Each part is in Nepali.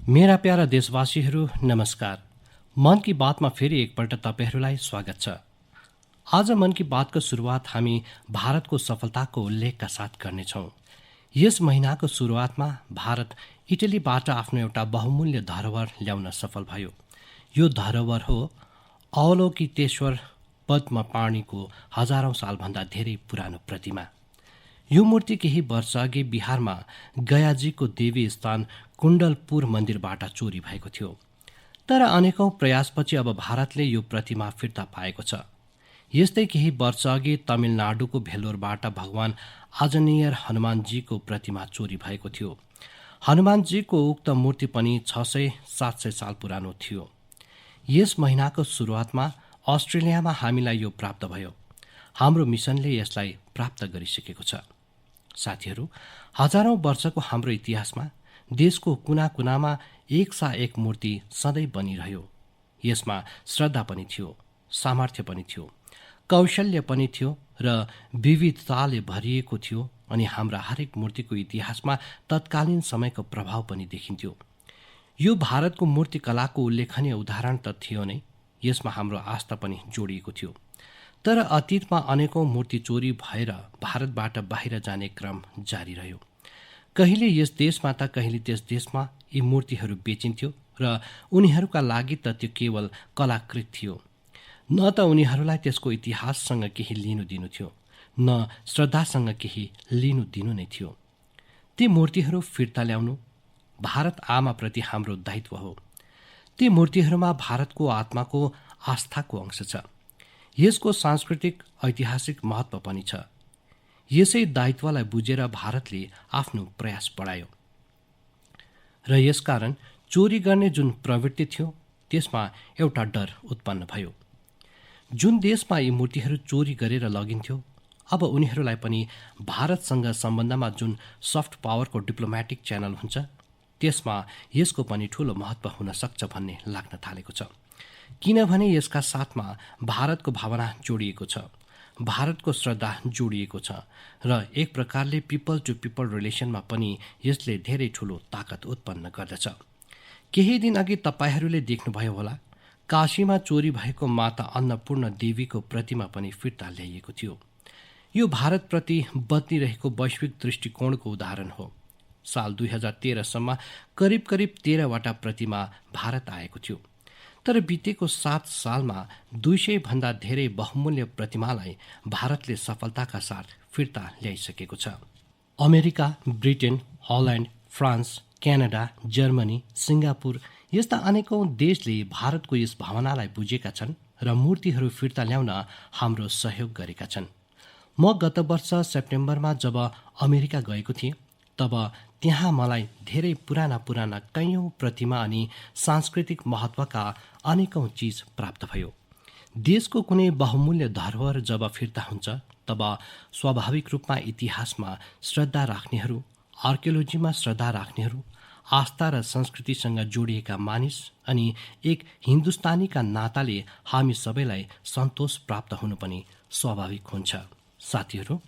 मेरा प्यारा देशवासीहरू नमस्कार। मन की बातमा फेरि एकपल्ट तपाईँहरूलाई स्वागत छ। आज मन की बातको सुरुवात हामी भारतको सफलताको उल्लेखका साथ गर्नेछौँ। यस महिनाको सुरुवातमा भारत इटलीबाट आफ्नो एउटा बहुमूल्य धरोहर ल्याउन सफल भयो। यो धरोहर हो अवलोकितेश्वर पद्मपाणिको हजारौं सालभन्दा धेरै पुरानो प्रतिमा। यो मूर्ति केही वर्ष अघि बिहारमा गयाजीको देवी स्थान कुण्डलपुर मन्दिरबाट चोरी भएको थियो। तर अनेकौं प्रयासपछि अब भारतले यो प्रतिमा फिर्ता पाएको छ। यस्तै केही वर्ष अघि तमिलनाडुको भेल्लोरबाट भगवान आञ्जनेयर हनुमानजीको प्रतिमा चोरी भएको थियो। हनुमानजीको उक्त मूर्ति पनि 600-700 साल पुरानो थियो। यस महिनाको सुरुवातमा अस्ट्रेलियामा हामीलाई यो प्राप्त भयो। हाम्रो मिसनले यसलाई प्राप्त गरिसकेको छ। साथीहरू, हजारौं वर्षको हाम्रो इतिहासमा देशको कुना कुनामा एकसा एक मूर्ति सधैँ बनिरह्यो। यसमा श्रद्धा पनि थियो, सामर्थ्य पनि थियो, कौशल्य पनि थियो र विविधताले भरिएको थियो। अनि हाम्रा हरेक मूर्तिको इतिहासमा तत्कालीन समयको प्रभाव पनि देखिन्थ्यो। यो भारतको मूर्तिकलाको उल्लेखनीय उदाहरण त थियो नै, यसमा हाम्रो आस्था पनि जोडिएको थियो। तर अतीतमा अनेकौं मूर्ति चोरी भएर भारतबाट बाहिर जाने क्रम जारी रह्यो। कहिले यस देशमा त कहिले त्यस देशमा यी मूर्तिहरू बेचिन्थ्यो र उनीहरूका लागि त त्यो केवल कलाकृत थियो। न त उनीहरूलाई त्यसको इतिहाससँग केही लिनु दिनु थियो, न श्रद्धासँग केही लिनु दिनु नै थियो। ती मूर्तिहरू फिर्ता ल्याउनु भारत आमाप्रति हाम्रो दायित्व हो। ती मूर्तिहरूमा भारतको आत्माको आस्थाको अंश छ। यसको सांस्कृतिक ऐतिहासिक महत्त्व पनि छ। यसै दायित्वलाई बुझेर भारतले आफ्नो प्रयास बढायो र यसकारण चोरी गर्ने जुन प्रवृत्ति थियो त्यसमा एउटा डर उत्पन्न भयो। जुन देशमा यी मूर्तिहरू चोरी गरेर लगिन्थ्यो, अब उनीहरूलाई पनि भारतसँग सम्बन्धमा जुन सफ्ट पावरको डिप्लोमेटिक च्यानल हुन्छ त्यसमा यसको पनि ठूलो महत्त्व हुन सक्छ भन्ने लाग्न थालेको छ। किनभने यसका साथमा भारतको भावना जोडिएको छ, भारतको श्रद्धा जोडिएको छ र एक प्रकारले पिपल टु पिपल रिलेसनमा पनि यसले धेरै ठूलो ताकत उत्पन्न गर्दछ। केही दिन अघि तपाईहरूले देख्नुभयो होला, काशीमा चोरी भएको माता अन्नपूर्ण देवीको प्रतिमा पनि फिर्ता ल्याइएको थियो। यो भारतप्रति बदलिरहेको वैश्विक दृष्टिकोणको उदाहरण हो। साल 2013 सम्म करिब 13वटा प्रतिमा भारत आएको थियो। तर बितेको 7 सालमा 200 भन्दा धेरै बहुमूल्य प्रतिमालाई भारतले सफलताका साथ फिर्ता ल्याइसकेको छ। America, Britain, Holland, France, Canada, Germany, Singapore यस्ता अनेकौं देशले भारतको यस भावनालाई बुझेका छन् र मूर्तिहरू फिर्ता ल्याउन हाम्रो सहयोग गरेका छन्। म गत वर्ष सेप्टेम्बरमा जब अमेरिका गएको थिएँ तब त्यहाँ मलाई धेरै पुराना कैयौं प्रतिमा अनि सांस्कृतिक महत्त्वका अनेकौं चिज प्राप्त भयो। देशको कुनै बहुमूल्य धरोहर जब फिर्ता हुन्छ तब स्वाभाविक रूपमा इतिहासमा श्रद्धा राख्नेहरू, आर्कियोलोजीमा श्रद्धा राख्नेहरू, आस्था र संस्कृतिसँग जोडिएका मानिस अनि एक हिन्दुस्तानीका नाताले हामी सबैलाई सन्तोष प्राप्त हुनु पनि स्वाभाविक हुन्छ। साथीहरू,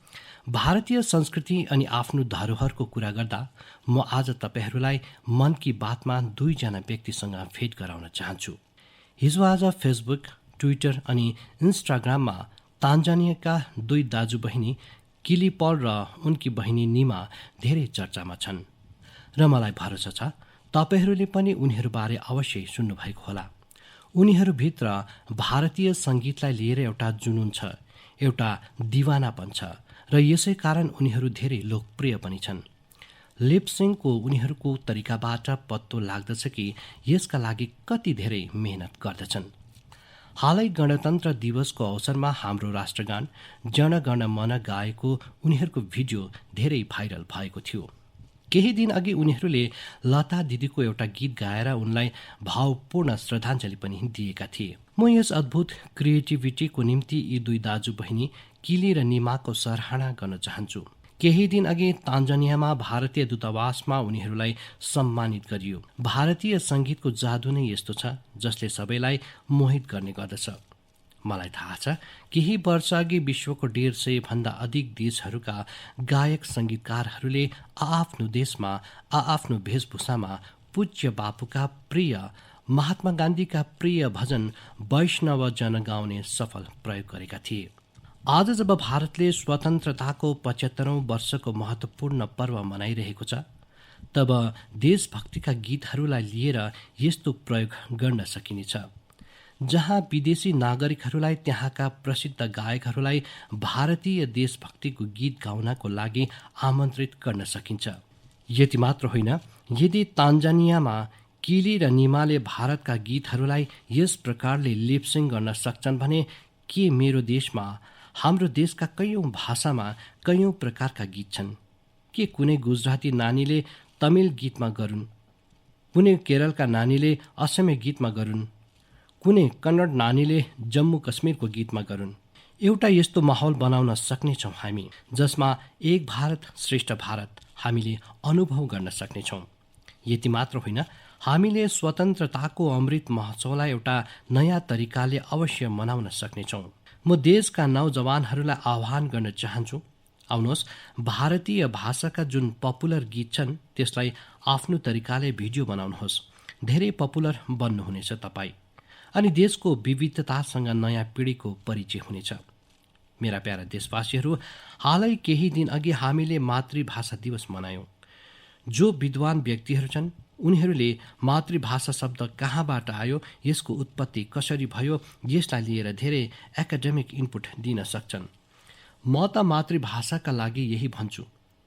भारतीय संस्कृति अनि आफ्नो धरोहरको कुरा गर्दा म आज तपाईहरूलाई मन की बातमा 2 जना व्यक्तिसँग भेट गराउन चाहन्छु। हिजो आज फेसबुक, ट्विटर अनि इन्स्टाग्राममा तान्जानियाका 2 दाजुबहिनी किली पल र उनकी बहिनी निमा धेरै चर्चामा छन् र मलाई भरोसा छ तपाईहरूले पनि उनीहरूबारे अवश्य सुन्नुभएको होला। उनीहरूभित्र भारतीय सङ्गीतलाई लिएर एउटा जुनुन छ, एउटा दिवानापन छ र यसै कारण उनीहरू धेरै लोकप्रिय पनि छन्। लिपसिङको उनीहरूको तरिकाबाट पत्तो लाग्दछ कि यसका लागि कति धेरै मेहनत गर्दछन्। हालै गणतन्त्र दिवसको अवसरमा हाम्रो राष्ट्रगान जन गण मन गाएको उनीहरूको भिडियो धेरै भाइरल भएको थियो। केही दिन अघि उनीहरूले लता दिदीको एउटा गीत गाएर उनलाई भावपूर्ण श्रद्धाञ्जली पनि दिएका थिए। म यस अद्भुत क्रिएटिभिटीको निम्ति यी 2 दाजुबहिनी किली र निमाको सराहना गर्न चाहन्छु। केही दिन अघि तान्जानियामा भारतीय दूतावासमा उनीहरूलाई सम्मानित गरियो। भारतीय सङ्गीतको जादु नै यस्तो छ जसले सबैलाई मोहित गर्ने गर्दछ। मलाई थाहा छ केही वर्ष अघि विश्वको 150 भन्दा अधिक देशहरूका गायक सङ्गीतकारहरूले आआफ्नो देशमा आआफ्नो वेशभूषामा पूज्य बापुका प्रिय महात्मा गान्धीका प्रिय भजन वैष्णव जन गाउने सफल प्रयोग गरेका थिए। आज जब भारतले स्वतन्त्रताको 75औं वर्षको महत्त्वपूर्ण पर्व मनाइरहेको छ, तब देशभक्तिका गीतहरूलाई लिएर यस्तो प्रयोग गर्न सकिनेछ, जहाँ विदेशी नागरिकहरूलाई त्यहाँका प्रसिद्ध गायकहरूलाई भारतीय देशभक्तिको गीत गाउनको लागि आमन्त्रित गर्न सकिन्छ। यति मात्र होइन, यदि तान्जानियामा किली र निमाले भारतका गीतहरूलाई यस प्रकारले लिपसिङ गर्न सक्छन् भने के मेरो देशमा, हाम्रो देशका कैयौँ भाषामा कैयौँ प्रकारका गीत छन्। के कुनै गुजराती नानीले तमिल गीतमा गरून्, कुनै केरलका नानीले असमिया गीतमा गरून्, कुनै कन्नड नानीले जम्मू कश्मीरको गीतमा गरून्। एउटा यस्तो माहौल बनाउन सक्नेछौँ हामी, जसमा एक भारत श्रेष्ठ भारत हामीले अनुभव गर्न सक्नेछौँ। यति मात्र होइन, हामीले स्वतन्त्रताको अमृत महोत्सवलाई एउटा नयाँ तरिकाले अवश्य मनाउन सक्नेछौँ। म देशका नौजवानहरूलाई आह्वान गर्न चाहन्छु, आउनुहोस् भारतीय भाषाका जुन पपुलर गीत छन् त्यसलाई आफ्नो तरिकाले भिडियो बनाउनुहोस्। धेरै पपुलर बन्नुहुनेछ तपाईँ, अनि देशको विविधतासँग नयाँ पिँढीको परिचय हुनेछ। मेरा प्यारा देशवासीहरू, हालै केही दिन अघि हामीले मातृभाषा दिवस मनायौँ। जो विद्वान व्यक्तिहरू छन् उनीहरूले मातृभाषा शब्द कहाँबाट आयो, यसको उत्पत्ति कसरी भयो, यसलाई लिएर धेरै एकाडेमिक इनपुट दिन सक्छन्। म त मातृभाषाका लागि यही भन्छु,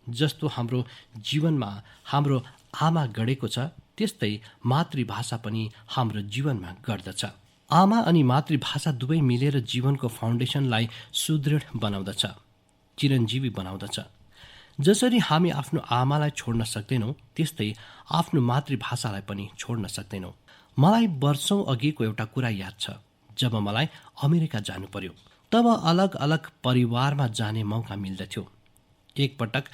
जस्तो हाम्रो जीवनमा हाम्रो आमा गढेको छ, त्यस्तै मातृभाषा पनि हाम्रो जीवनमा गर्दछ। आमा अनि मातृभाषा दुवै मिलेर जीवनको फाउन्डेसनलाई सुदृढ बनाउँदछ, चिरञ्जीवी बनाउँदछ। जसरी हामी आफ्नो आमालाई छोड्न सक्दैनौँ, त्यस्तै आफ्नो मातृभाषालाई पनि छोड्न सक्दैनौँ। मलाई वर्षौँ अघिको एउटा कुरा याद छ। जब मलाई अमेरिका जानु पर्यो, तब अलग अलग परिवारमा जाने मौका मिल्दथ्यो। एकपटक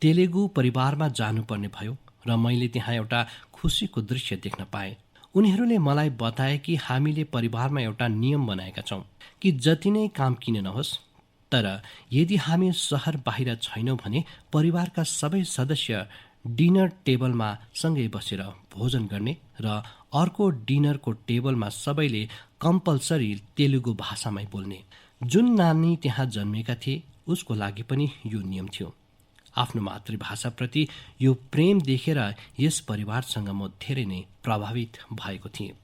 तेलुगु परिवारमा जानुपर्ने भयो र मैले त्यहाँ एउटा खुसीको दृश्य देख्न पाएँ। उनीहरूले मलाई बताए कि हामीले परिवारमा एउटा नियम बनाएका छौँ कि जति नै काम किन नहोस्, तर यदि हामी सहर बाहिर छैनौँ भने परिवारका सबै सदस्य डिनर टेबलमा सँगै बसेर भोजन गर्ने र अर्को डिनरको टेबलमा सबैले कम्पलसरी तेलुगु भाषामै बोल्ने। जुन नानी त्यहाँ जन्मेका थिए उसको लागि पनि यो नियम थियो। आफ्नो मातृभाषाप्रति यो प्रेम देखेर यस परिवारसँग म धेरै नै प्रभावित भएको थिएँ।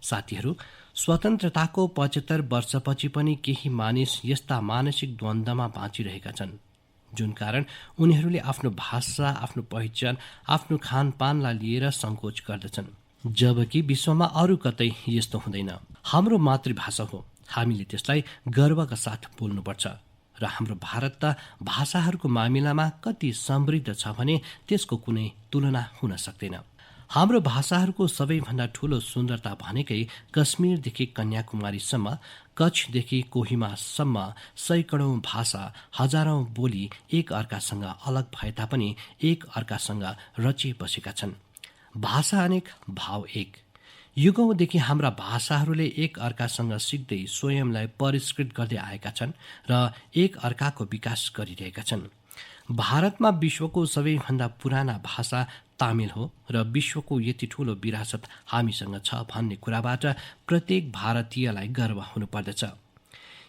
साथीहरू, स्वतन्त्रताको 75 वर्षपछि पनि केही मानिस यस्ता मानसिक द्वन्द्वमा बाँचिरहेका छन्, जुन कारण उनीहरूले आफ्नो भाषा, आफ्नो पहिचान, आफ्नो खानपानलाई लिएर सङ्कोच गर्दछन्, जबकि विश्वमा अरू कतै यस्तो हुँदैन। हाम्रो मातृभाषा हो, हामीले त्यसलाई गर्वका साथ बोल्नुपर्छ। र हाम्रो भारत त भाषाहरूको मामिलामा कति समृद्ध छ भने त्यसको कुनै तुलना हुन सक्दैन। हाम्रो भाषाहरूको सबैभन्दा ठूलो सुन्दरता भनेकै कश्मीरदेखि कन्याकुमारीसम्म, कच्छदेखि कोहिमासम्म सैकडौँ भाषा, हजारौँ बोली एक अर्कासँग अलग भए तापनि एक अर्कासँग रचे बसेका छन्। भाषा अनेक, भाव एक। युगौँदेखि हाम्रा भाषाहरूले एक अर्कासँग सिक्दै स्वयंलाई परिष्कृत गर्दै आएका छन् र एक अर्काको विकास गरिरहेका छन्। भारतमा विश्वको सबैभन्दा पुराना भाषा तामिल हो र विश्वको यति ठूलो विरासत हामीसँग छ भन्ने कुराबाट प्रत्येक भारतीयलाई गर्व हुनुपर्दछ।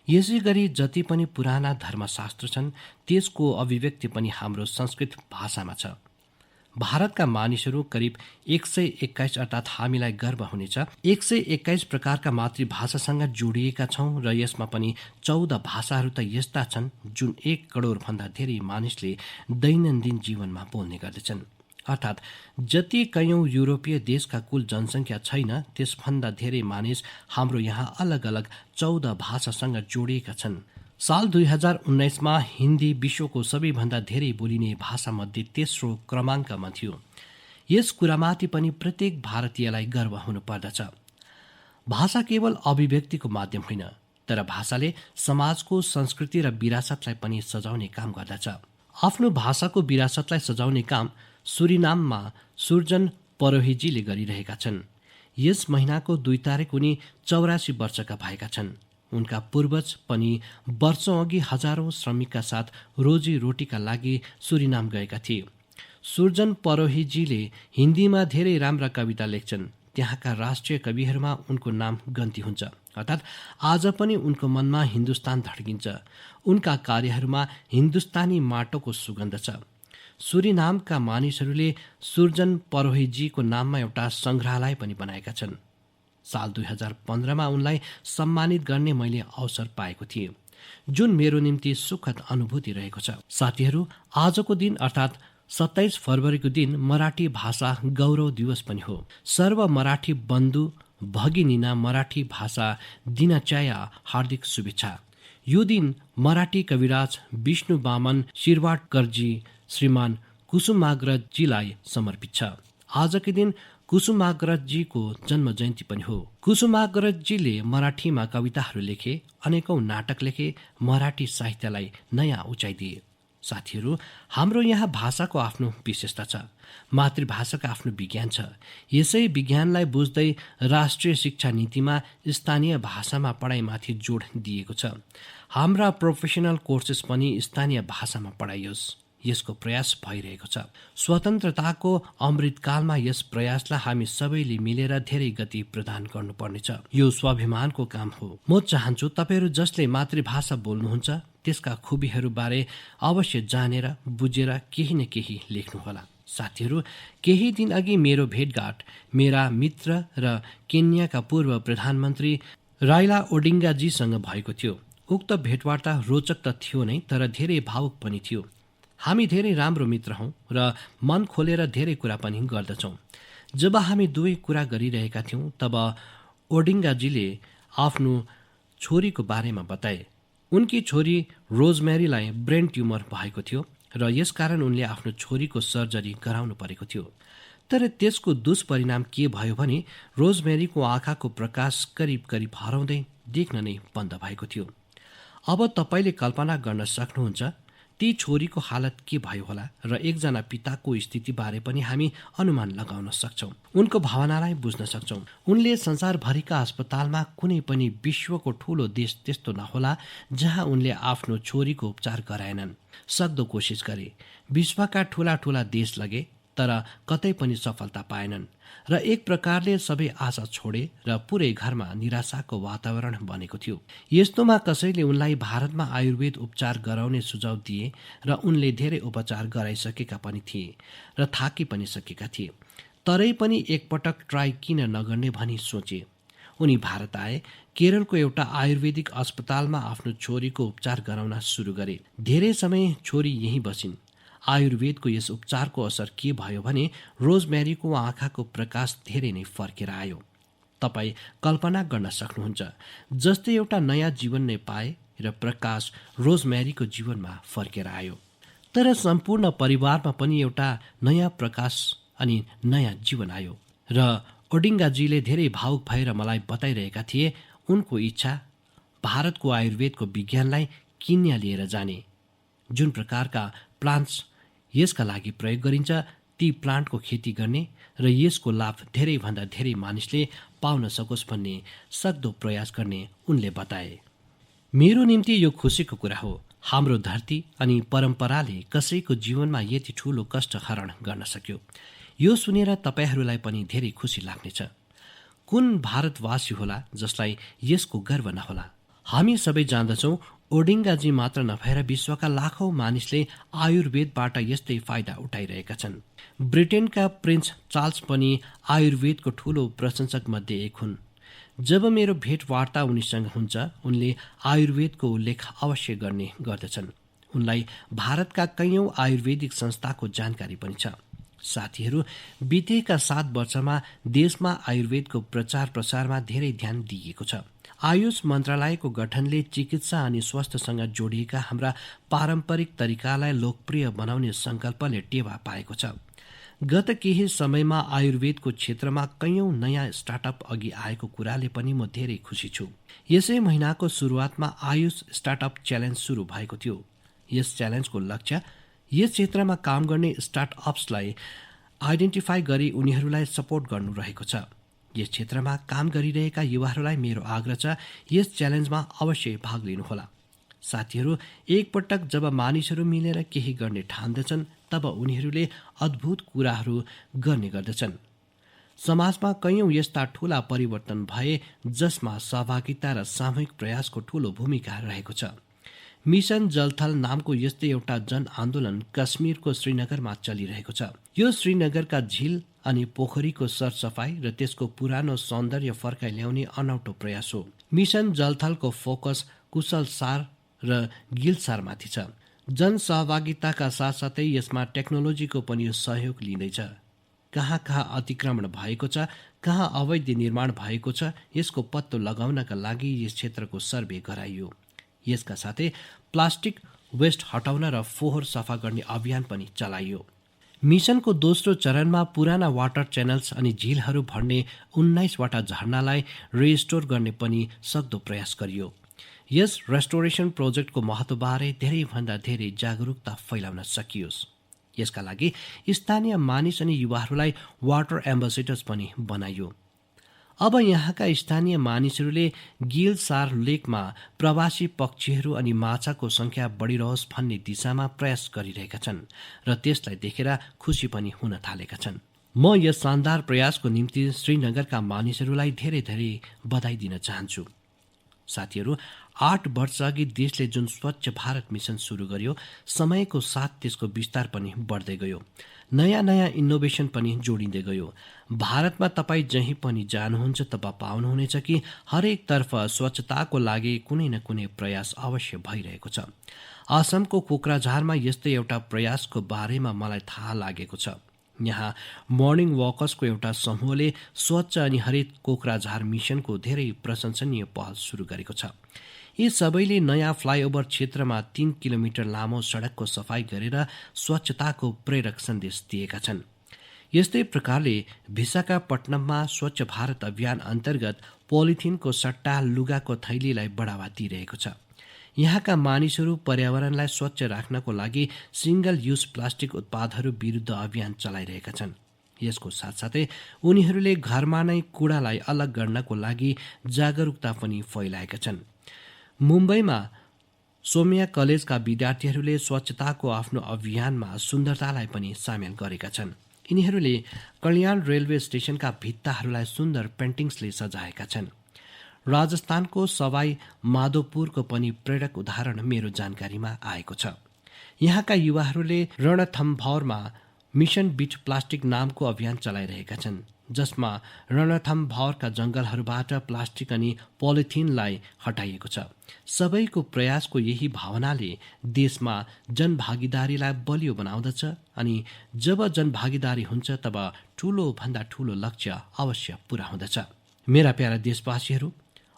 यसै गरी जति पनि पुराना धर्मशास्त्र छन् त्यसको अभिव्यक्ति पनि हाम्रो संस्कृत भाषामा छ। भारतका मानिसहरू करिब 121 अर्थात् हामीलाई गर्व हुनेछ 121 प्रकारका मातृभाषासँग जोडिएका छौँ र यसमा पनि 14 भाषाहरू त यस्ता छन् जुन 1 करोड भन्दा धेरै मानिसले दैनन्दिन जीवनमा बोल्ने गर्दछन्। अर्थात् जति कैयौँ युरोपीय देशका कुल जनसङ्ख्या छैन त्यसभन्दा धेरै मानिस हाम्रो यहाँ अलग अलग 14 भाषासँग जोडिएका छन्। साल 2019मा हिन्दी विश्वको सबैभन्दा धेरै बोलिने भाषामध्ये तेस्रो क्रमाङ्कमा थियो। यस कुरामाथि पनि प्रत्येक भारतीयलाई गर्व हुनुपर्दछ। भाषा केवल अभिव्यक्तिको माध्यम होइन, तर भाषाले समाजको संस्कृति र विरासतलाई पनि सजाउने काम गर्दछ। आफ्नो भाषाको विरासतलाई सजाउने काम सुरिनाममा सुर्जन परोहीजीले गरिरहेका छन्। यस महिनाको 2 तारिक उनी 84 वर्षका भएका छन्। उनका पूर्वज पनि वर्षौं अघि हजारौं श्रमिकका साथ रोजी रोटीका लागि सुरिनाम गएका थिए। सुर्जन परोहीजीले हिन्दीमा धेरै राम्रा कविता लेख्छन्। त्यहाँका राष्ट्रिय कविहरूमा उनको नाम गन्ती हुन्छ। अर्थात् आज पनि उनको मनमा हिन्दुस्तान धड्किन्छ। उनका कार्यहरूमा हिन्दुस्तानी माटोको सुगन्ध छ। सुरिनामका मानिसहरूले सुर्जन परोहीजीको नाममा एउटा सङ्ग्रहालय पनि बनाएका छन्। साल 2015मा उनलाई सम्मानित गर्ने मैले अवसर पाएको थिएँ, जुन मेरो निम्ति सुखद अनुभूति रहेको छ। साथीहरू, आजको दिन अर्थात् 27 फरवरीको दिन मराठी भाषा गौरव दिवस पनि हो। सर्व मराठी बन्धु भगिनीना मराठी भाषा दिनाच्या हार्दिक शुभेच्छा। यो दिन मराठी कविराज विष्णु बामन शिरवाडकरजी श्रीमान कुसुमाग्रजजीलाई समर्पित छ। आजकै दिन कुसुमाग्रजजीको जन्म जयन्ती पनि हो। कुसुमाग्रजजीले मराठीमा कविताहरू लेखे, अनेकौं नाटक लेखे, मराठी साहित्यलाई नयाँ उचाइ दिए। साथीहरू, हाम्रो यहाँ भाषाको आफ्नो विशेषता छ। मातृभाषाको आफ्नो विज्ञान छ। यसै विज्ञानलाई बुझ्दै राष्ट्रिय शिक्षा नीतिमा स्थानीय भाषामा पढाइमाथि जोड दिएको छ। हाम्रा प्रोफेसनल कोर्सेस पनि स्थानीय भाषामा पढाइयोस्, यसको प्रयास भइरहेको छ। स्वतन्त्रताको अमृतकालमा यस प्रयासलाई हामी सबैले मिलेर धेरै गति प्रदान गर्नुपर्नेछ। यो स्वाभिमानको काम हो। म चाहन्छु तपाईहरू जसले मातृभाषा बोल्नुहुन्छ त्यसका खुबीहरूबारे अवश्य जानेर बुझेर केही न केही लेख्नुहोला। साथीहरू, केही दिन अघि मेरो भेटघाट मेरा मित्र र केन्याका पूर्व प्रधानमन्त्री राइला ओडिङ्गाजीसँग भएको थियो। उक्त भेटवार्ता रोचक त थियो नै, तर धेरै भावुक पनि थियो। हामी धेरै राम्रो मित्र हौं र मन खोलेर धेरै कुरा पनि गर्दछौं। जब हामी दुवै कुरा गरिरहेका थियौं तब ओडिङ्गाजीले आफ्नो छोरीको बारेमा बताए। उनकी छोरी रोजमेरीलाई ब्रेन ट्युमर भएको थियो र यसकारण उनले आफ्नो छोरीको सर्जरी गराउनु परेको थियो। तर त्यसको दुष्परिणाम के भयो भने रोजमेरीको आँखाको प्रकाश करिब करिब हराउँदै देख्न नै बन्द भएको थियो। अब तपाईले कल्पना गर्न सक्नुहुन्छ ती छोरीको हालत के भयो होला र एकजना पिताको स्थितिबारे पनि हामी अनुमान लगाउन सक्छौं। उनको भावनालाई बुझ्न सक्छौं। उनले संसारभरिका अस्पतालमा कुनै पनि विश्वको ठूलो देश त्यस्तो नहोला जहाँ उनले आफ्नो छोरीको उपचार गराएनन्। सक्दो कोसिस गरे, विश्वका ठूला ठूला देश लगे, तर कतै पनि सफलता पाएनन् र एक प्रकारले सबै आशा छोडे र पुरै घरमा निराशाको वातावरण बनेको थियो। यस्तोमा कसैले उनलाई भारतमा आयुर्वेद उपचार गराउने सुझाव दिए र उनले धेरै उपचार गराइसकेका पनि थिए र थाकी पनि सकेका थिए। तरै पनि एकपटक ट्राई किन नगर्ने भनी सोचे। उनी भारत आए, केरलको एउटा आयुर्वेदिक अस्पतालमा आफ्नो छोरीको उपचार गराउन सुरु गरे। धेरै समय छोरी यहीँ बसिन्। आयुर्वेदको यस उपचारको असर के भयो भने रोजमेरीको आँखाको प्रकाश धेरै नै फर्केर आयो। तपाई कल्पना गर्न सक्नुहुन्छ, जस्तै एउटा नयाँ जीवन नै पाए र प्रकाश रोजमेरीको जीवनमा फर्केर आयो। तर सम्पूर्ण परिवारमा पनि एउटा नयाँ प्रकाश अनि नयाँ जीवन आयो र ओडिङ्गाजीले धेरै भावुक भएर मलाई बताइरहेका थिए उनको इच्छा भारतको आयुर्वेदको विज्ञानलाई केन्या लिएर जाने। जुन प्रकारका प्लान्ट्स यसका लागि प्रयोग गरिन्छ ती प्लान्टको खेती गर्ने र यसको लाभ धेरैभन्दा धेरै मानिसले पाउन सकोस् भन्ने सक्दो प्रयास गर्ने उनले बताए। मेरो निम्ति यो खुसीको कुरा हो। हाम्रो धरती अनि परम्पराले कसैको जीवनमा यति ठूलो कष्ट हरण गर्न सक्यो। यो सुनेर तपाईहरूलाई पनि धेरै खुसी लाग्नेछ। कुन भारतवासी होला जसलाई यसको गर्व नहोला। हामी सबै जान्दछौं ओडिङ्गाजी मात्र नभएर विश्वका लाखौं मानिसले आयुर्वेदबाट यस्तै फाइदा उठाइरहेका छन्। ब्रिटेनका प्रिन्स चार्ल्स पनि आयुर्वेदको ठूलो प्रशंसक मध्ये एक हुन्। जब मेरो भेटवार्ता उनीसँग हुन्छ उनले आयुर्वेदको उल्लेख अवश्य गर्ने गर्दछन्। उनलाई भारतका कैयौं आयुर्वेदिक संस्थाको जानकारी पनि छ। साथीहरू, बितेका 7 वर्षमा देशमा आयुर्वेदको प्रचार प्रसारमा धेरै ध्यान दिइएको छ। आयुष मन्त्रालयको गठनले चिकित्सा अनि स्वास्थ्यसँग जोडिएका हाम्रा पारम्परिक तरिकालाई लोकप्रिय बनाउने संकल्पले टेवा पाएको छ। गत केही समयमा आयुर्वेदको क्षेत्रमा कैयौं नयाँ स्टार्टअप अघि आएको कुराले पनि म धेरै खुसी छु। यसै महिनाको सुरुवातमा आयुष स्टार्टअप च्यालेन्ज सुरु भएको थियो। यस च्यालेन्जको लक्ष्य यस क्षेत्रमा काम गर्ने स्टार्टअप्सलाई आइडेन्टिफाई गरी उनीहरूलाई सपोर्ट गर्नु रहेको छ। यस क्षेत्रमा काम गरिरहेका युवाहरूलाई मेरो आग्रह छ यस च्यालेन्जमा अवश्य भाग लिनुहोला। साथीहरू, एकपटक जब मानिसहरू मिलेर केही गर्ने ठान्दछन् तब उनीहरूले अद्भुत कुराहरू गर्ने गर्दछन्। समाजमा कैयौं यस्ता ठूला परिवर्तन भए जसमा सहभागिता र सामूहिक प्रयासको ठूलो भूमिका रहेको छ। मिशन जलथल नामको यस्तै एउटा जनआन्दोलन कश्मीरको श्रीनगरमा चलिरहेको छ। यो श्रीनगरका झील अनि पोखरीको सरसफाई र त्यसको पुरानो सौन्दर्य फर्काइ ल्याउने अनौठो प्रयास हो। मिशन जलथलको फोकस कुशल सार र गिलसारमाथि छ। जनसहभागिताका साथसाथै यसमा टेक्नोलोजीको पनि सहयोग लिँदैछ। कहाँ कहाँ अतिक्रमण भएको छ, कहाँ अवैध निर्माण भएको छ, यसको पत्तो लगाउनका लागि यस क्षेत्रको सर्वे गराइयो। यसका साथै प्लास्टिक वेस्ट हटाउन र फोहोर सफा गर्ने अभियान पनि चलाइयो। मिशनको दोस्रो चरणमा पुराना वाटर च्यानल्स अनि झीलहरू भर्ने 19वटा झरनालाई रिस्टोर गर्ने पनि सक्दो प्रयास गरियो। यस रेस्टोरेसन प्रोजेक्टको महत्त्वबारे धेरैभन्दा धेरै जागरुकता फैलाउन सकियोस्। यसका लागि स्थानीय मानिस अनि युवाहरूलाई वाटर एम्बेसेडर्स पनि बनाइयो। अब यहाँका स्थानीय मानिसहरूले गिलसार लेकमा प्रवासी पक्षीहरू अनि माछाको संख्या बढिरहोस् भन्ने दिशामा प्रयास गरिरहेका छन् र त्यसलाई देखेर खुसी पनि हुन थालेका छन्। म यस शानदार प्रयासको निम्ति श्रीनगरका मानिसहरूलाई धेरै धेरै बधाई दिन चाहन्छु। साथीहरू, 8 वर्ष अघि देशले जुन स्वच्छ भारत मिशन सुरु गर्यो, समयको साथ त्यसको विस्तार पनि बढ्दै गयो। नयाँ नयाँ इनोभेसन पनि जोडिँदै गयो। भारतमा तपाईँ जहीँ पनि जानुहुन्छ तब पाउनुहुनेछ कि हरेक तर्फ स्वच्छताको लागि कुनै न कुनै प्रयास अवश्य भइरहेको छ। असमको कोक्राझारमा यस्तै एउटा प्रयासको बारेमा मलाई थाहा लागेको छ। यहाँ मर्निङ वकर्सको एउटा समूहले स्वच्छ अनि हरित कोक्राझार मिशनको धेरै प्रशंसनीय पहल सुरु गरेको छ। यी सबैले नयाँ फ्लाइओभर क्षेत्रमा 3 किलोमिटर लामो सडकको सफाई गरेर स्वच्छताको प्रेरक सन्देश दिएका छन्। यस्तै प्रकारले विशाखापट्टनममा स्वच्छ भारत अभियान अन्तर्गत पोलिथिनको सट्टा लुगाको थैलीलाई बढावा दिइरहेको छ। यहाँका मानिसहरू पर्यावरणलाई स्वच्छ राख्नको लागि सिंगल युज प्लास्टिक उत्पादहरू विरुद्ध अभियान चलाइरहेका छन्। यसको साथसाथै उनीहरूले घरमा नै कुडालाई अलग गर्नको लागि जागरुकता पनि फैलाएका छन्। मुम्बईमा सोम्या कलेजका विद्यार्थीहरूले स्वच्छताको आफ्नो अभियानमा सुन्दरतालाई पनि सामेल गरेका छन्। यिनीहरूले कल्याण रेलवे स्टेशनका भित्ताहरूलाई सुन्दर पेन्टिङ्सले सजाएका छन्। राजस्थानको सवाई माधोपुरको पनि प्रेरक उदाहरण मेरो जानकारीमा आएको छ। यहाँका युवाहरूले रणथम्भौरमा मिशन बिट प्लास्टिक नामको अभियान चलाइरहेका छन्, जसमा रणथम्भौरका जंगलहरूबाट प्लास्टिक अनि पोलिथिनलाई हटाइएको छ। सबैको प्रयासको यही भावनाले देशमा जनभागीदारीलाई बलियो बनाउँदछ अनि जब जनभागीदारी हुन्छ तब ठूलो भन्दा ठूलो लक्ष्य अवश्य पूरा हुँदछ। मेरा प्यारा देशवासीहरू,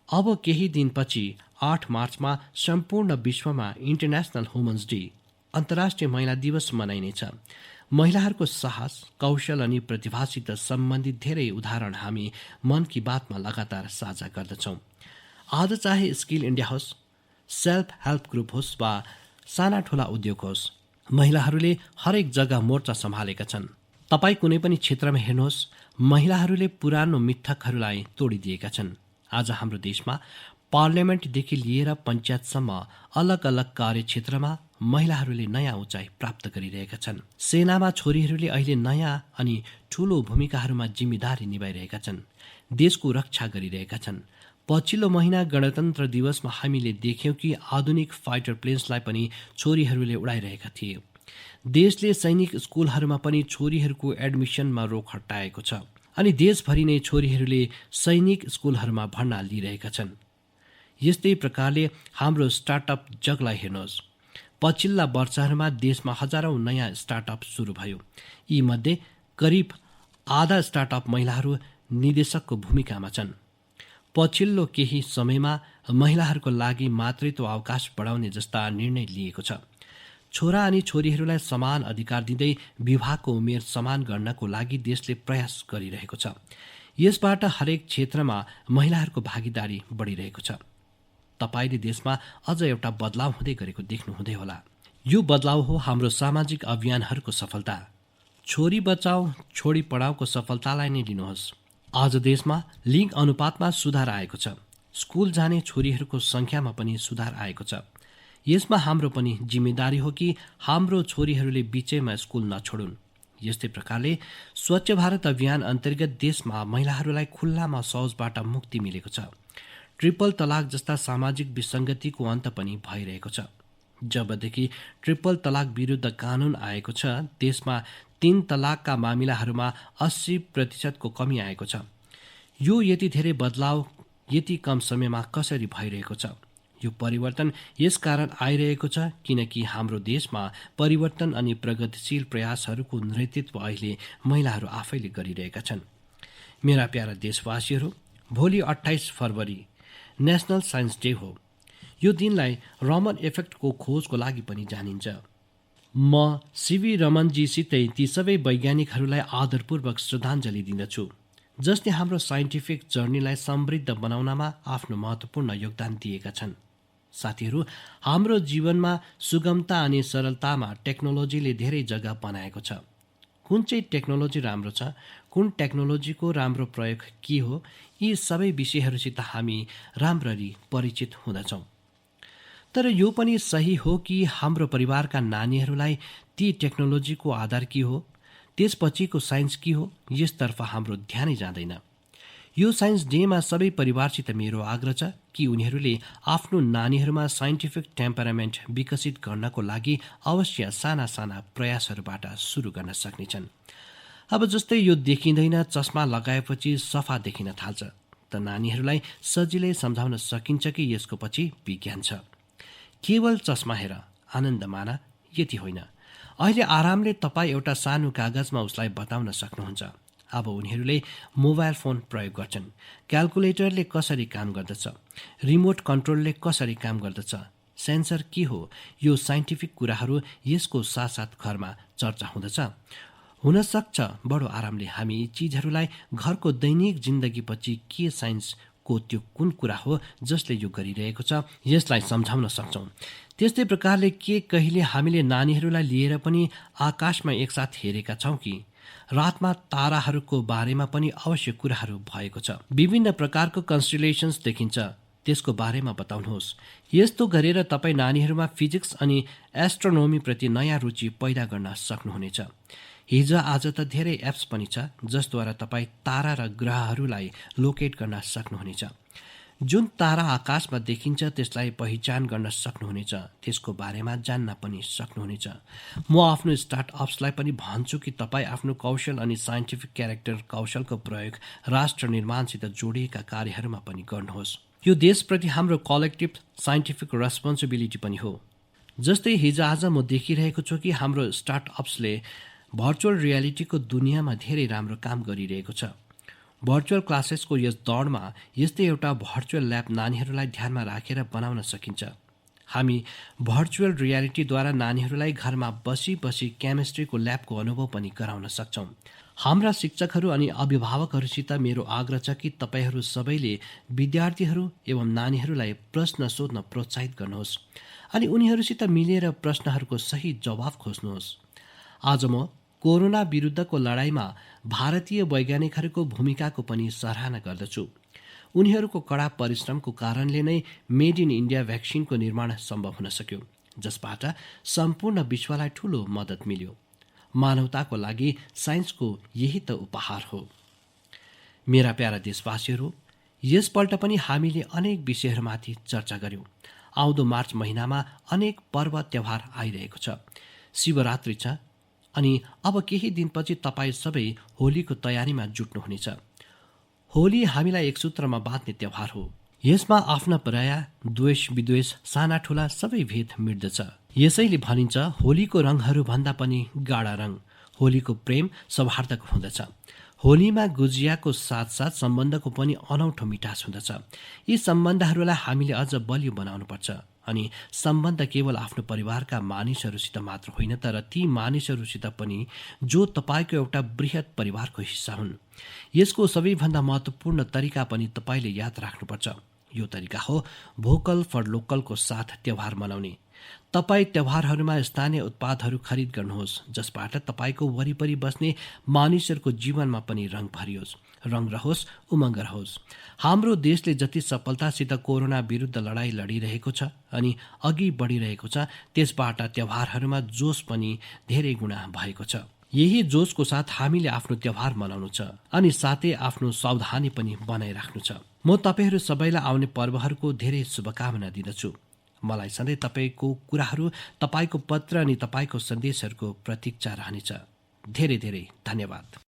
अब केही दिनपछि 8 मार्चमा सम्पूर्ण विश्वमा इन्टरनेसनल वुमेन्स डे अन्तर्राष्ट्रिय महिला दिवस मनाइनेछ। महिलाहरूको साहस, कौशल अनि प्रतिभासित सम्बन्धित धेरै उदाहरण हामी मन की बातमा लगातार साझा गर्दछौँ। आज चाहे स्किल इन्डिया होस्, सेल्फ हेल्प ग्रुप होस् वा साना ठुला उद्योग होस्, महिलाहरूले हरेक जग्गा मोर्चा सम्हालेका छन्। तपाईँ कुनै पनि क्षेत्रमा हेर्नुहोस्, महिलाहरूले पुरानो मिथकहरूलाई तोडिदिएका छन्। आज हाम्रो देशमा पार्लियामेन्टदेखि लिएर पञ्चायतसम्म अलग अलग कार्यक्षेत्रमा महिलाहरूले नयाँ उचाइ प्राप्त गरिरहेका छन्। सेनामा छोरीहरूले अहिले नयाँ अनि ठूलो भूमिकाहरूमा जिम्मेदारी निभाइरहेका छन्, देशको रक्षा गरिरहेका छन्। पछिल्लो महिना गणतन्त्र दिवसमा हामीले देख्यौं कि आधुनिक फाइटर प्लेन्सलाई पनि छोरीहरूले उडाइरहेका थिए। देशले सैनिक स्कुलहरूमा पनि छोरीहरूको एडमिसनमा रोक हटाएको छ अनि देशभरि नै छोरीहरूले सैनिक स्कुलहरूमा भर्ना लिइरहेका छन्। यस्तै प्रकारले हाम्रो स्टार्टअप जगलाई हेर्नुहोस्। पछिल्ला वर्षहरूमा देशमा हजारौं नयाँ स्टार्टअप सुरु भयो। यी मध्ये करिब आधा स्टार्टअप महिलाहरू निर्देशकको भूमिकामा छन्। पछिल्लो केही समयमा महिलाहरूको लागि मातृत्व अवकाश बढाउने जस्ता निर्णय लिएको छ। छोरा अनि छोरीहरूलाई समान अधिकार दिँदै विवाहको उमेर समान गर्नको लागि देशले प्रयास गरिरहेको छ। यसबाट हरेक क्षेत्रमा महिलाहरूको भागीदारी बढिरहेको छ। तपाईले देशमा अझ एउटा बदलाव हुँदै गरेको देख्नुहुँदै होला। यो बदलाव हो हाम्रो सामाजिक अभियानहरूको सफलता। छोरी बचाऊ छोरी पढाऊको सफलतालाई नै लिनुहोस्। आज देशमा लिङ्ग अनुपातमा सुधार आएको छ। स्कुल जाने छोरीहरूको संख्यामा पनि सुधार आएको छ। यसमा हाम्रो पनि जिम्मेदारी हो कि हाम्रो छोरीहरूले बीचैमा स्कुल नछोडुन्। यस्तै प्रकारले स्वच्छ भारत अभियान अन्तर्गत देशमा महिलाहरूलाई खुल्लामा शौचबाट मुक्ति मिलेको छ। ट्रिपल तलाक जस्ता सामाजिक विसङ्गतिको अन्त पनि भइरहेको छ। जबदेखि ट्रिपल तलाक विरुद्ध कानून आएको छ, देशमा 3 तलाकका मामिलाहरूमा 80% कमी आएको छ। यो यति धेरै बदलाव यति कम समयमा कसरी भइरहेको छ? यो परिवर्तन यसकारण आइरहेको छ किनकि हाम्रो देशमा परिवर्तन अनि प्रगतिशील प्रयासहरूको नेतृत्व अहिले महिलाहरू आफैले गरिरहेका छन्। मेरा प्यारा देशवासीहरू, भोलि 28 फरवरी नेशनल साइन्स डे हो। यो दिनलाई रमन इफेक्टको खोजको लागि पनि जानिन्छ। म सीवी रमनजीसितै ती सबै वैज्ञानिकहरूलाई आदरपूर्वक श्रद्धाञ्जली दिँदछु जसले हाम्रो साइन्टिफिक जर्नीलाई समृद्ध बनाउनमा आफ्नो महत्त्वपूर्ण योगदान दिएका छन्। साथीहरू, हाम्रो जीवनमा सुगमता अनि सरलतामा टेक्नोलोजीले धेरै जग्गा बनाएको छ। कुन चाहिँ टेक्नोलोजी राम्रो छ, कुन टेक्नोलोजीको राम्रो प्रयोग के हो, यी सबै विषयहरूसित हामी राम्ररी परिचित हुँदछौँ। तर यो पनि सही हो कि हाम्रो परिवारका नानीहरूलाई ती टेक्नोलोजीको आधार के हो, त्यसपछिको साइन्स के हो, यसतर्फ हाम्रो ध्यानै जाँदैन। यो साइन्स डेमा सबै परिवारसित मेरो आग्रह छ कि उनीहरूले आफ्नो नानीहरूमा साइन्टिफिक टेम्परामेन्ट विकसित गर्नको लागि अवश्य साना साना प्रयासहरूबाट सुरु गर्न सक्नेछन्। अब जस्तै यो देखिँदैन, चस्मा लगाएपछि सफा देखिन थाल्छ, त नानीहरूलाई सजिलै सम्झाउन सकिन्छ कि यसको पछि विज्ञान छ। केवल चस्मा हेर, आनन्द मान, यति होइन। अहिले आरामले तपाईँ एउटा सानो कागजमा उसलाई बताउन सक्नुहुन्छ। अब उनीहरूले मोबाइल फोन प्रयोग गर्छन्। क्याल्कुलेटरले कसरी काम गर्दछ, रिमोट कन्ट्रोलले कसरी काम गर्दछ, सेन्सर के हो, यो साइन्टिफिक कुराहरू यसको साथसाथ घरमा चर्चा हुँदछ। हुनसक्छ बडो आरामले हामी यी चिजहरूलाई घरको दैनिक जिन्दगीपछि के साइन्सको त्यो कुन कुरा हो जसले यो गरिरहेको छ यसलाई सम्झाउन सक्छौँ। त्यस्तै प्रकारले के कहिले हामीले नानीहरूलाई लिएर पनि आकाशमा एकसाथ हेरेका छौँ कि रातमा ताराहरूको बारेमा पनि अवश्य कुराहरू भएको छ। विभिन्न प्रकारको कन्स्टिलेसन्स देखिन्छ, त्यसको बारेमा बताउनुहोस्। यस्तो गरेर तपाईँ नानीहरूमा फिजिक्स अनि एस्ट्रोनोमीप्रति नयाँ रुचि पैदा गर्न सक्नुहुनेछ। हिजो आज त धेरै एप्स पनि छ जसद्वारा तपाईँ तारा र ग्रहहरूलाई लोकेट गर्न सक्नुहुनेछ। जुन तारा आकाशमा देखिन्छ त्यसलाई पहिचान गर्न सक्नुहुनेछ, त्यसको बारेमा जान्न पनि सक्नुहुनेछ। म आफ्नो स्टार्टअप्सलाई पनि भन्छु कि तपाईँ आफ्नो कौशल अनि साइन्टिफिक क्यारेक्टर कौशलको प्रयोग राष्ट्र निर्माणसित जोडिएका कार्यहरूमा पनि गर्नुहोस्। यो देशप्रति हाम्रो कलेक्टिभ साइन्टिफिक रेस्पोन्सिबिलिटी पनि हो। जस्तै हिजो आज म देखिरहेको छु कि हाम्रो स्टार्टअप्सले भर्चुअल रियालिटीको दुनियाँमा धेरै राम्रो काम गरिरहेको छ। भर्चुअल क्लासेसको यस दौडमा यस्तै एउटा भर्चुअल ल्याब नानीहरूलाई ध्यानमा राखेर बनाउन सकिन्छ। हामी भर्चुअल रियालिटीद्वारा नानीहरूलाई घरमा बसी बसी केमिस्ट्रीको ल्याबको अनुभव पनि गराउन सक्छौँ। हाम्रा शिक्षकहरू अनि अभिभावकहरूसित मेरो आग्रह छ कि तपाईँहरू सबैले विद्यार्थीहरू एवं नानीहरूलाई प्रश्न सोध्न प्रोत्साहित गर्नुहोस् अनि उनीहरूसित मिलेर प्रश्नहरूको सही जवाफ खोज्नुहोस्। आज म कोरोना विरुद्धको लडाईँमा भारतीय वैज्ञानिकहरूको भूमिकाको पनि सराहना गर्दछु। उनीहरूको कडा परिश्रमको कारणले नै मेड इन इन्डिया भ्याक्सिनको निर्माण सम्भव हुन सक्यो, जसबाट सम्पूर्ण विश्वलाई ठूलो मद्दत मिल्यो। मानवताको लागि साइन्सको यही त उपहार हो। मेरा प्यारा देशवासीहरू, यसपल्ट पनि हामीले अनेक विषयहरूमाथि चर्चा गर्यौं। आउँदो मार्च महिनामा अनेक पर्व त्यौहार आइरहेको छ। शिवरात्रि छ अनि अब केही दिनपछि तपाईँ सबै होलीको तयारीमा जुट्नुहुनेछ। होली हामीलाई एक सूत्रमा बाँध्ने त्यौहार हो। यसमा आफ्ना पराया, द्वेष विद्वेष, साना ठुला सबै भेद मिट्दछ। यसैले भनिन्छ होलीको रङहरू भन्दा पनि गाढा रङ। होलीको प्रेम सौहार्दको हुँदछ। होलीमा गुजियाको साथसाथ सम्बन्धको पनि अनौठो मिठास हुँदछ। यी सम्बन्धहरूलाई हामीले अझ बलियो बनाउनुपर्छ अनि सम्बन्ध केवल आफ्नो परिवारका मानिसहरूसित मात्र होइन, तर ती मानिसहरूसित पनि जो तपाईँको एउटा बृहत परिवारको हिस्सा हुन्। यसको सबैभन्दा महत्त्वपूर्ण तरिका पनि तपाईँले याद राख्नुपर्छ। यो तरिका हो भोकल फर लोकलको साथ त्यौहार मनाउने। तपाईँ त्योहारहरूमा स्थानीय उत्पादहरू खरिद गर्नुहोस् जसबाट तपाईँको वरिपरि बस्ने मानिसहरूको जीवनमा पनि रङ भरियोस्, रङ रहोस्, उमङ्ग रहोस्। हाम्रो देशले जति सफलतासित कोरोना विरुद्ध लडाईँ लडिरहेको छ अनि अघि बढिरहेको छ, त्यसबाट त्योहारहरूमा जोस पनि धेरै गुणा भएको छ। यही जोसको साथ हामीले आफ्नो त्योहार मनाउनु छ अनि साथै आफ्नो सावधानी पनि बनाइराख्नु छ। म तपाईँहरू सबैलाई आउने पर्वहरूको धेरै शुभकामना दिदछु। मलाई सधैँ तपाईँको कुराहरू, तपाईँको पत्र अनि तपाईँको सन्देशहरूको प्रतीक्षा रहनेछ। धेरै धेरै धन्यवाद।